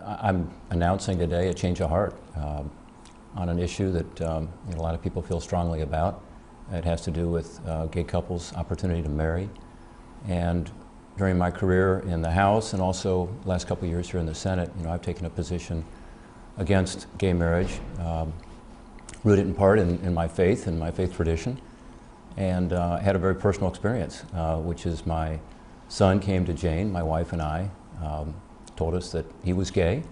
I'm announcing today a change of heart on an issue that a lot of people feel strongly about. It has to do with gay couples' opportunity to marry. And during my career in the House and also the last couple of years here in the Senate, I've taken a position against gay marriage, rooted in part in my faith and my faith tradition. And I had a very personal experience, which is my son came to Jane, my wife and I, told us that he was gay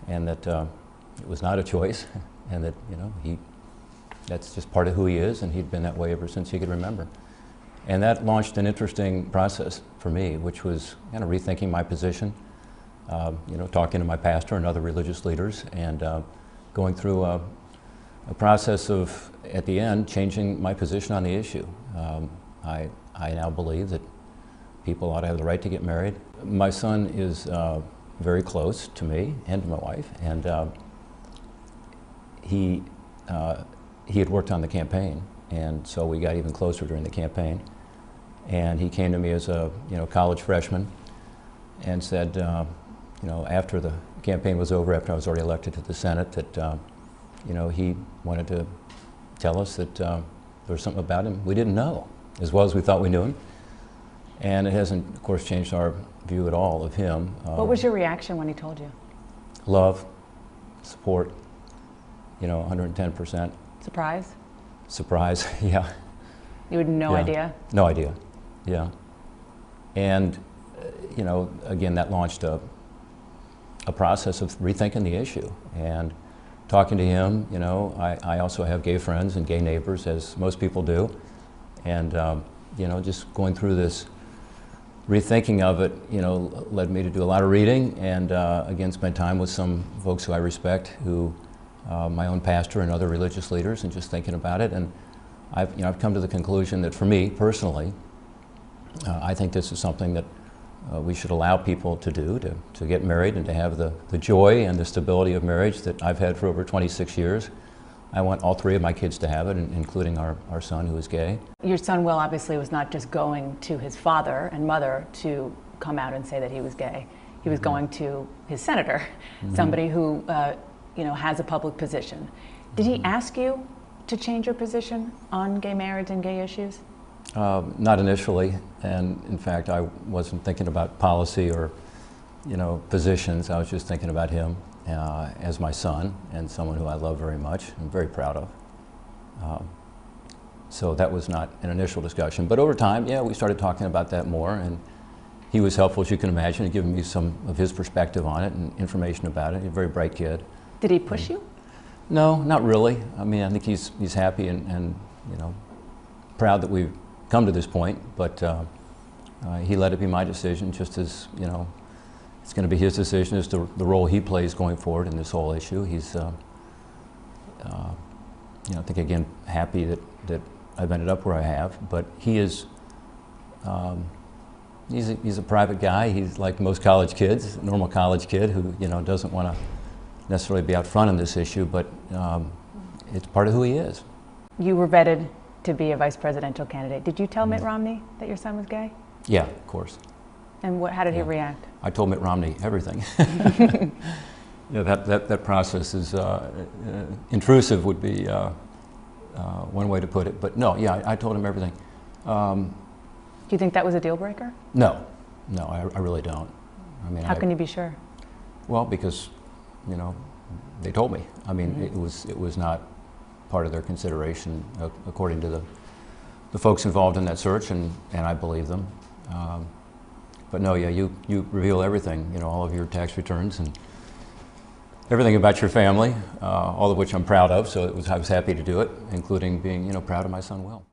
and that it was not a choice and that, that's just part of who he is, and he'd been that way ever since he could remember. And that launched an interesting process for me, which was kind of rethinking my position, talking to my pastor and other religious leaders, and going through a process of, at the end, changing my position on the issue. I now believe that people ought to have the right to get married. My son is very close to me and to my wife, and he had worked on the campaign, and so we got even closer during the campaign. And he came to me as a college freshman and said, after the campaign was over, after I was already elected to the Senate, that he wanted to tell us that there was something about him we didn't know, as well as we thought we knew him. And it hasn't, of course, changed our view at all of him. What was your reaction when he told you? Love, support, 110%. Surprise? Surprise, yeah. You had no idea? No idea, yeah. And, again, that launched a process of rethinking the issue. And talking to him, I also have gay friends and gay neighbors, as most people do. And, just going through this rethinking of it, led me to do a lot of reading and, again, spend time with some folks who I respect, who, my own pastor and other religious leaders, and just thinking about it. And I've come to the conclusion that for me, personally, I think this is something that we should allow people to do, to get married and to have the joy and the stability of marriage that I've had for over 26 years. I want all three of my kids to have it, including our son, who is gay. Your son, Will, obviously was not just going to his father and mother to come out and say that he was gay. He was going to his senator, somebody who has a public position. Did he ask you to change your position on gay marriage and gay issues? Not initially, and in fact I wasn't thinking about policy or positions. I was just thinking about him as my son and someone who I love very much and very proud of. So that was not an initial discussion, but over time, we started talking about that more, and he was helpful, as you can imagine, in giving me some of his perspective on it and information about it. He's a very bright kid. Did he push you? No, not really. I mean, I think he's happy and proud that we've come to this point, but he let it be my decision, just as it's going to be his decision as to the role he plays going forward in this whole issue. He's I think, again, happy that I've ended up where I have, but he is he's a private guy. He's like most college kids, a normal college kid who doesn't want to necessarily be out front on this issue, but it's part of who he is. You were vetted to be a vice presidential candidate. Did you tell Mitt Romney that your son was gay? Yeah, of course. And how did he react? I told Mitt Romney everything. That process is intrusive, would be one way to put it. But no, I told him everything. Do you think that was a deal breaker? No, I really don't. I mean, how can you be sure? Well, because they told me. I mean, it was not part of their consideration, according to the folks involved in that search, and I believe them. But no, you reveal everything, all of your tax returns and everything about your family, all of which I'm proud of. So I was happy to do it, including being proud of my son Will.